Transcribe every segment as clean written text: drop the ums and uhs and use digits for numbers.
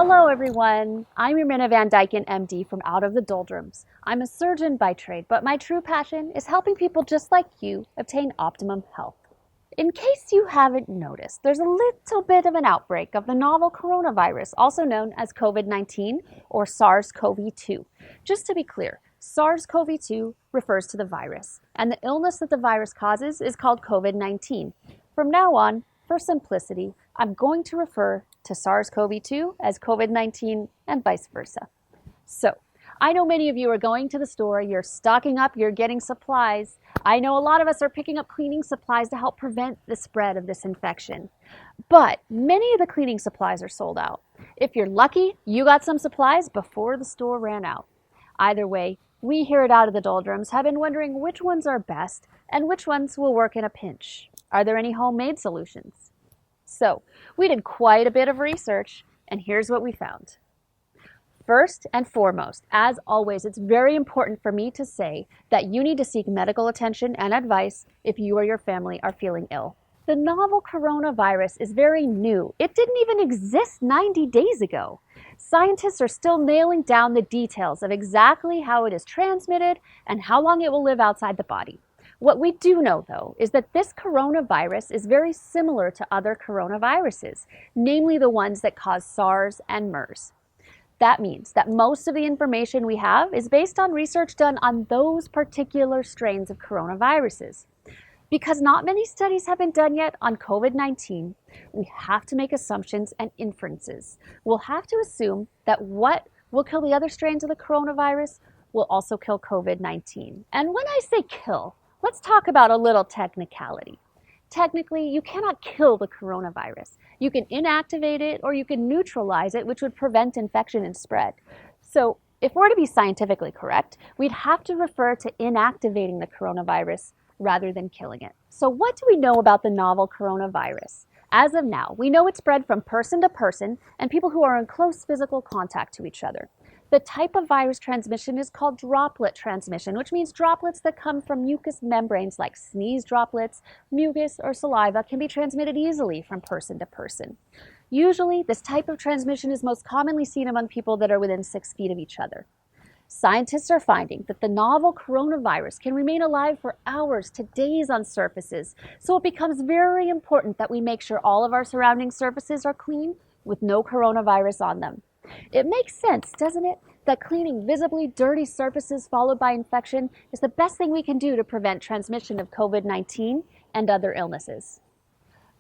Hello everyone, I'm your Van Dyken MD from Out of the Doldrums. I'm a surgeon by trade, but my true passion is helping people just like you obtain optimum health. In case you haven't noticed, there's a little bit of an outbreak of the novel coronavirus, also known as COVID-19 or SARS-CoV-2. Just to be clear, SARS-CoV-2 refers to the virus, and the illness that the virus causes is called COVID-19. From now on, for simplicity, I'm going to refer to SARS-CoV-2 as COVID-19 and vice versa. So, I know many of you are going to the store, you're stocking up, you're getting supplies. I know a lot of us are picking up cleaning supplies to help prevent the spread of this infection. But many of the cleaning supplies are sold out. If you're lucky, you got some supplies before the store ran out. Either way, we here at Out of the Doldrums have been wondering which ones are best and which ones will work in a pinch. Are there any homemade solutions? So, we did quite a bit of research, and here's what we found. First and foremost, as always, it's very important for me to say that you need to seek medical attention and advice if you or your family are feeling ill. The novel coronavirus is very new. It didn't even exist 90 days ago. Scientists are still nailing down the details of exactly how it is transmitted and how long it will live outside the body. What we do know, though, is that this coronavirus is very similar to other coronaviruses, namely the ones that cause SARS and MERS. That means that most of the information we have is based on research done on those particular strains of coronaviruses. Because not many studies have been done yet on COVID-19, we have to make assumptions and inferences. We'll have to assume that what will kill the other strains of the coronavirus will also kill COVID-19. And when I say kill, let's talk about a little technicality. Technically, you cannot kill the coronavirus. You can inactivate it or you can neutralize it, which would prevent infection and spread. So if we're to be scientifically correct, we'd have to refer to inactivating the coronavirus rather than killing it. So what do we know about the novel coronavirus? As of now, we know it's spread from person to person and people who are in close physical contact to each other. The type of virus transmission is called droplet transmission, which means droplets that come from mucous membranes like sneeze droplets, mucus, or saliva can be transmitted easily from person to person. Usually, this type of transmission is most commonly seen among people that are within 6 feet of each other. Scientists are finding that the novel coronavirus can remain alive for hours to days on surfaces, so it becomes very important that we make sure all of our surrounding surfaces are clean with no coronavirus on them. It makes sense, doesn't it, that cleaning visibly dirty surfaces followed by infection is the best thing we can do to prevent transmission of COVID-19 and other illnesses.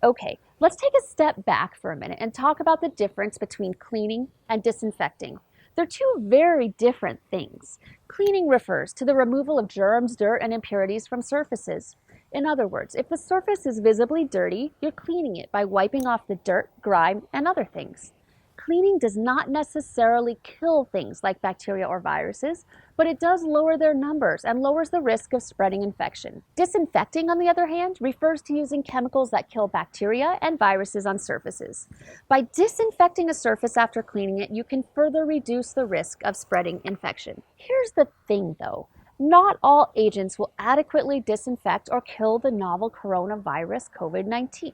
Okay, let's take a step back for a minute and talk about the difference between cleaning and disinfecting. They're two very different things. Cleaning refers to the removal of germs, dirt, and impurities from surfaces. In other words, if the surface is visibly dirty, you're cleaning it by wiping off the dirt, grime, and other things. Cleaning does not necessarily kill things like bacteria or viruses, but it does lower their numbers and lowers the risk of spreading infection. Disinfecting, on the other hand, refers to using chemicals that kill bacteria and viruses on surfaces. By disinfecting a surface after cleaning it, you can further reduce the risk of spreading infection. Here's the thing, though. Not all agents will adequately disinfect or kill the novel coronavirus COVID-19.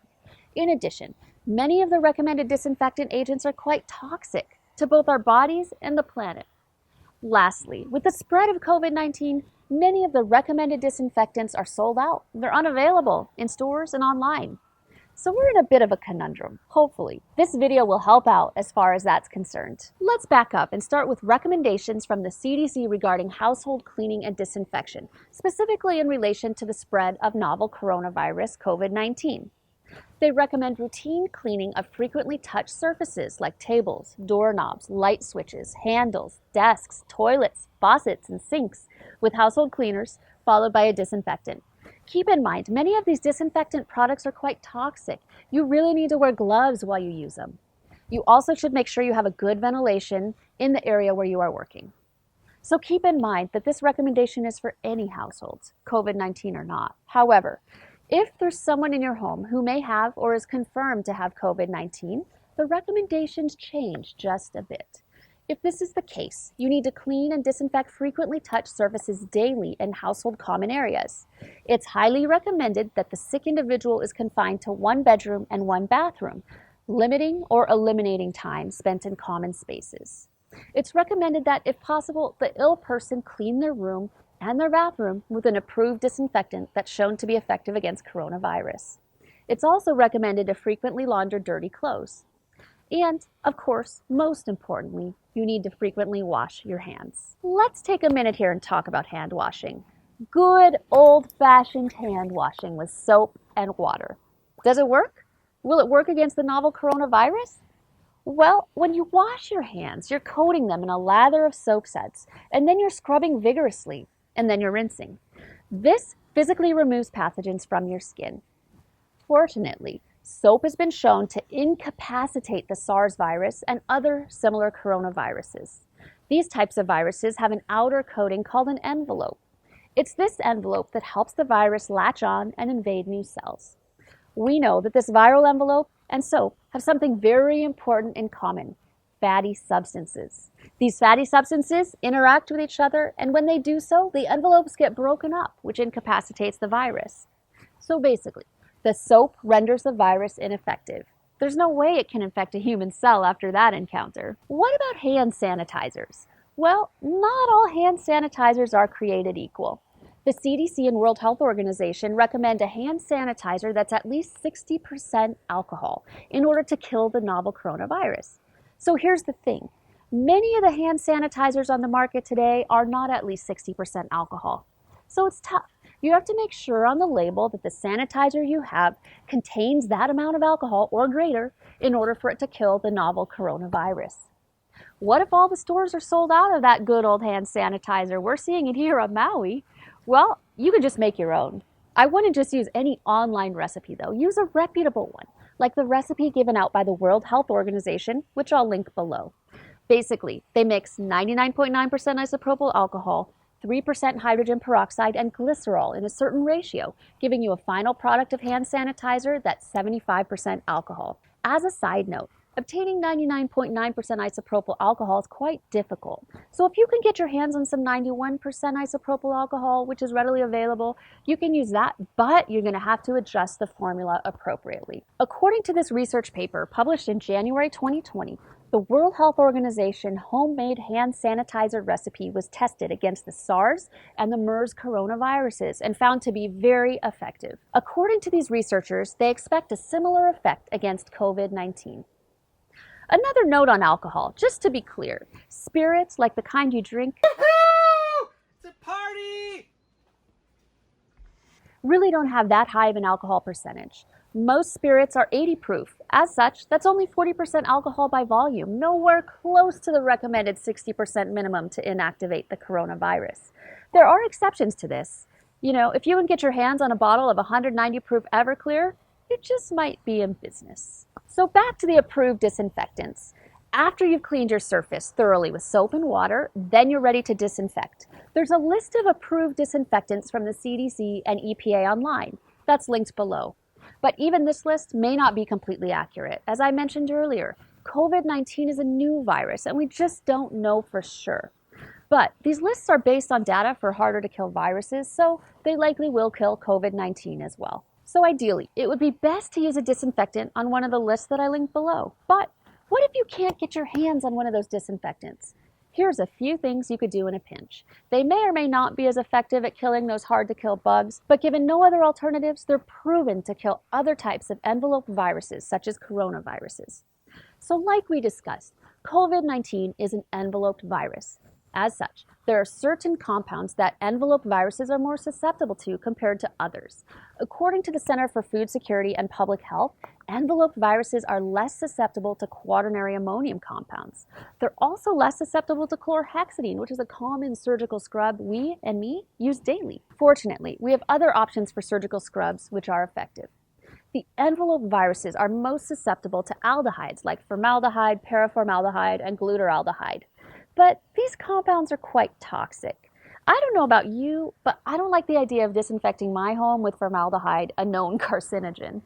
In addition, many of the recommended disinfectant agents are quite toxic to both our bodies and the planet. Lastly, with the spread of COVID-19, many of the recommended disinfectants are sold out. They're unavailable in stores and online. So we're in a bit of a conundrum. Hopefully, this video will help out as far as that's concerned. Let's back up and start with recommendations from the CDC regarding household cleaning and disinfection, specifically in relation to the spread of novel coronavirus COVID-19. They recommend routine cleaning of frequently touched surfaces like tables, doorknobs, light switches, handles, desks, toilets, faucets, and sinks with household cleaners, followed by a disinfectant. Keep in mind, many of these disinfectant products are quite toxic. You really need to wear gloves while you use them. You also should make sure you have a good ventilation in the area where you are working. So keep in mind that this recommendation is for any households, COVID-19 or not. However, if there's someone in your home who may have or is confirmed to have COVID-19, the recommendations change just a bit. If this is the case, you need to clean and disinfect frequently touched surfaces daily in household common areas. It's highly recommended that the sick individual is confined to one bedroom and one bathroom. Limiting or eliminating time spent in common spaces. It's recommended that, if possible, the ill person clean their room and their bathroom with an approved disinfectant that's shown to be effective against coronavirus. It's also recommended to frequently launder dirty clothes. And, of course, most importantly, you need to frequently wash your hands. Let's take a minute here and talk about hand washing. Good old-fashioned hand washing with soap and water. Does it work? Will it work against the novel coronavirus? Well, when you wash your hands, you're coating them in a lather of soap suds, and then you're scrubbing vigorously, and then you're rinsing. This physically removes pathogens from your skin. Fortunately, soap has been shown to incapacitate the SARS virus and other similar coronaviruses. These types of viruses have an outer coating called an envelope. It's this envelope that helps the virus latch on and invade new cells. We know that this viral envelope and soap have something very important in common: fatty substances. These fatty substances interact with each other, and when they do so, the envelopes get broken up, which incapacitates the virus. So basically, the soap renders the virus ineffective. There's no way it can infect a human cell after that encounter. What about hand sanitizers? Well, not all hand sanitizers are created equal. The CDC and World Health Organization recommend a hand sanitizer that's at least 60% alcohol in order to kill the novel coronavirus. So here's the thing. Many of the hand sanitizers on the market today are not at least 60% alcohol. So it's tough. You have to make sure on the label that the sanitizer you have contains that amount of alcohol or greater in order for it to kill the novel coronavirus. What if all the stores are sold out of that good old hand sanitizer? We're seeing it here on Maui. Well, you could just make your own. I wouldn't just use any online recipe though. Use a reputable one, like the recipe given out by the World Health Organization, which I'll link below. Basically, they mix 99.9% isopropyl alcohol, 3% hydrogen peroxide, and glycerol in a certain ratio, giving you a final product of hand sanitizer that's 75% alcohol. As a side note, obtaining 99.9% isopropyl alcohol is quite difficult. So if you can get your hands on some 91% isopropyl alcohol, which is readily available, you can use that, but you're going to have to adjust the formula appropriately. According to this research paper published in January 2020, the World Health Organization homemade hand sanitizer recipe was tested against the SARS and the MERS coronaviruses and found to be very effective. According to these researchers, they expect a similar effect against COVID-19. Another note on alcohol, just to be clear, spirits like the kind you drink it's a party! really don't have that high of an alcohol percentage. Most spirits are 80 proof. As such, that's only 40% alcohol by volume, nowhere close to the recommended 60% minimum to inactivate the coronavirus. There are exceptions to this. If you can get your hands on a bottle of 190 proof Everclear, you just might be in business. So back to the approved disinfectants. After you've cleaned your surface thoroughly with soap and water, then you're ready to disinfect. There's a list of approved disinfectants from the CDC and EPA online. That's linked below. But even this list may not be completely accurate. As I mentioned earlier, COVID-19 is a new virus and we just don't know for sure. But these lists are based on data for harder to kill viruses, so they likely will kill COVID-19 as well. So ideally, it would be best to use a disinfectant on one of the lists that I linked below. But what if you can't get your hands on one of those disinfectants? Here's a few things you could do in a pinch. They may or may not be as effective at killing those hard-to-kill bugs, but given no other alternatives, they're proven to kill other types of enveloped viruses, such as coronaviruses. So like we discussed, COVID-19 is an enveloped virus. As such, there are certain compounds that enveloped viruses are more susceptible to compared to others. According to the Center for Food Security and Public Health, enveloped viruses are less susceptible to quaternary ammonium compounds. They're also less susceptible to chlorhexidine, which is a common surgical scrub we and me use daily. Fortunately, we have other options for surgical scrubs which are effective. The enveloped viruses are most susceptible to aldehydes like formaldehyde, paraformaldehyde, and glutaraldehyde. But these compounds are quite toxic. I don't know about you, but I don't like the idea of disinfecting my home with formaldehyde, a known carcinogen.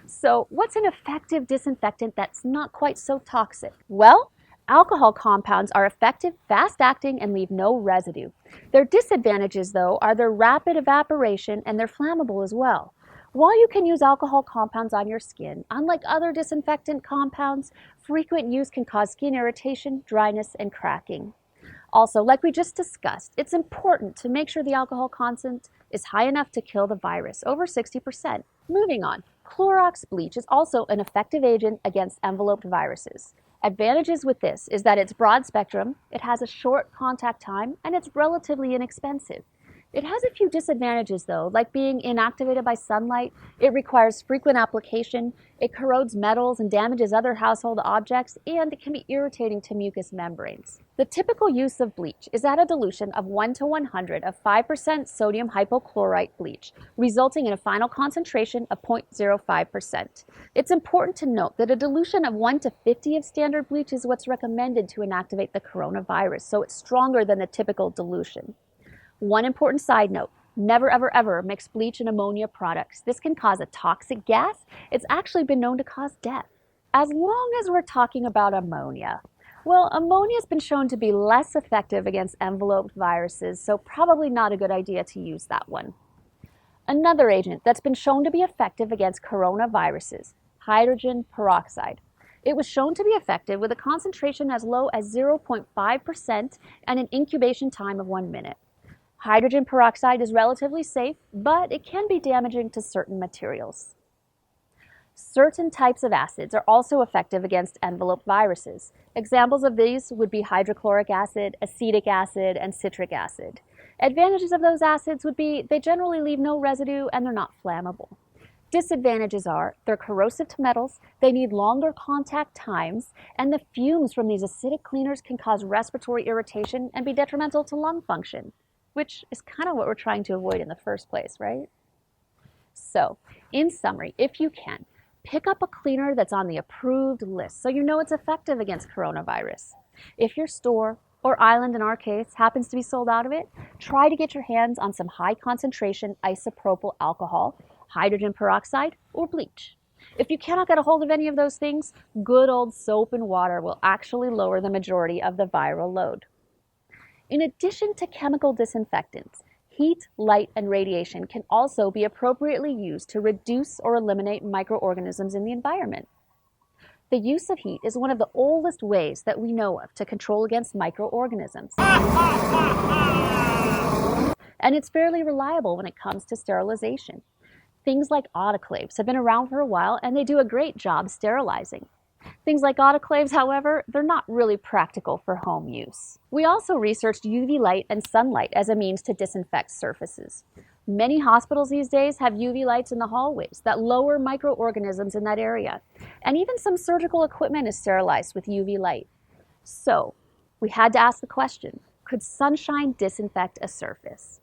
So what's an effective disinfectant that's not quite so toxic? Well, alcohol compounds are effective, fast-acting, and leave no residue. Their disadvantages, though, are their rapid evaporation and they're flammable as well. While you can use alcohol compounds on your skin, unlike other disinfectant compounds, frequent use can cause skin irritation, dryness, and cracking. Also, like we just discussed, it's important to make sure the alcohol content is high enough to kill the virus, over 60%. Moving on, Clorox bleach is also an effective agent against enveloped viruses. Advantages with this is that it's broad spectrum, it has a short contact time, and it's relatively inexpensive. It has a few disadvantages though, like being inactivated by sunlight, it requires frequent application, it corrodes metals and damages other household objects, and it can be irritating to mucous membranes. The typical use of bleach is at a dilution of 1 to 100 of 5% sodium hypochlorite bleach, resulting in a final concentration of 0.05%. It's important to note that a dilution of 1 to 50 of standard bleach is what's recommended to inactivate the coronavirus, so it's stronger than the typical dilution. One important side note, never ever mix bleach and ammonia products. This can cause a toxic gas. It's actually been known to cause death. As long as we're talking about ammonia, well, ammonia has been shown to be less effective against enveloped viruses, so probably not a good idea to use that one. Another agent that's been shown to be effective against coronaviruses, hydrogen peroxide. It was shown to be effective with a concentration as low as 0.5% and an incubation time of 1 minute. Hydrogen peroxide is relatively safe, but it can be damaging to certain materials. Certain types of acids are also effective against enveloped viruses. Examples of these would be hydrochloric acid, acetic acid, and citric acid. Advantages of those acids would be they generally leave no residue and they're not flammable. Disadvantages are they're corrosive to metals, they need longer contact times, and the fumes from these acidic cleaners can cause respiratory irritation and be detrimental to lung function, which is kind of what we're trying to avoid in the first place, right? So, in summary, if you can, pick up a cleaner that's on the approved list so you know it's effective against coronavirus. If your store, or island in our case, happens to be sold out of it, try to get your hands on some high concentration isopropyl alcohol, hydrogen peroxide, or bleach. If you cannot get a hold of any of those things, good old soap and water will actually lower the majority of the viral load. In addition to chemical disinfectants, heat, light, and radiation can also be appropriately used to reduce or eliminate microorganisms in the environment. The use of heat is one of the oldest ways that we know of to control against microorganisms. And it's fairly reliable when it comes to sterilization. Things like autoclaves have been around for a while and they do a great job sterilizing. Things like autoclaves, however, they're not really practical for home use. We also researched UV light and sunlight as a means to disinfect surfaces. Many hospitals these days have UV lights in the hallways that lower microorganisms in that area. And even some surgical equipment is sterilized with UV light. So, we had to ask the question, could sunshine disinfect a surface?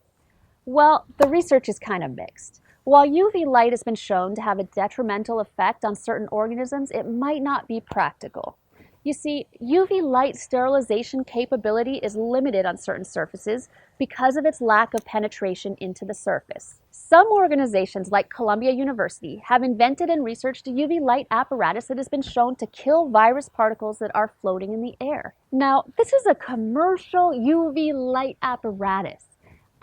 Well, the research is kind of mixed. While UV light has been shown to have a detrimental effect on certain organisms, it might not be practical. You see, UV light sterilization capability is limited on certain surfaces because of its lack of penetration into the surface. Some organizations like Columbia University have invented and researched a UV light apparatus that has been shown to kill virus particles that are floating in the air. Now, this is a commercial UV light apparatus.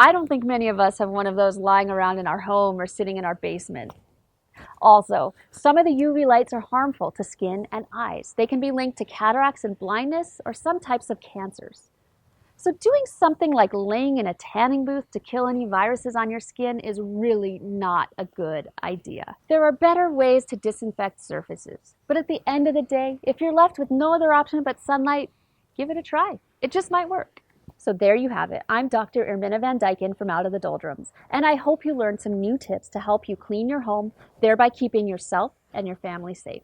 I don't think many of us have one of those lying around in our home or sitting in our basement. Also, some of the UV lights are harmful to skin and eyes. They can be linked to cataracts and blindness or some types of cancers. So doing something like laying in a tanning booth to kill any viruses on your skin is really not a good idea. There are better ways to disinfect surfaces. But at the end of the day, if you're left with no other option but sunlight, give it a try. It just might work. So there you have it. I'm Dr. Ermina Van Dyken from Out of the Doldrums, and I hope you learned some new tips to help you clean your home, thereby keeping yourself and your family safe.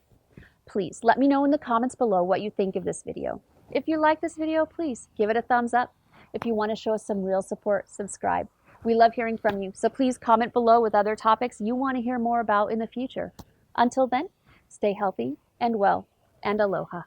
Please let me know in the comments below what you think of this video. If you like this video, please give it a thumbs up. If you want to show us some real support, subscribe. We love hearing from you, so please comment below with other topics you want to hear more about in the future. Until then, stay healthy and well, and aloha.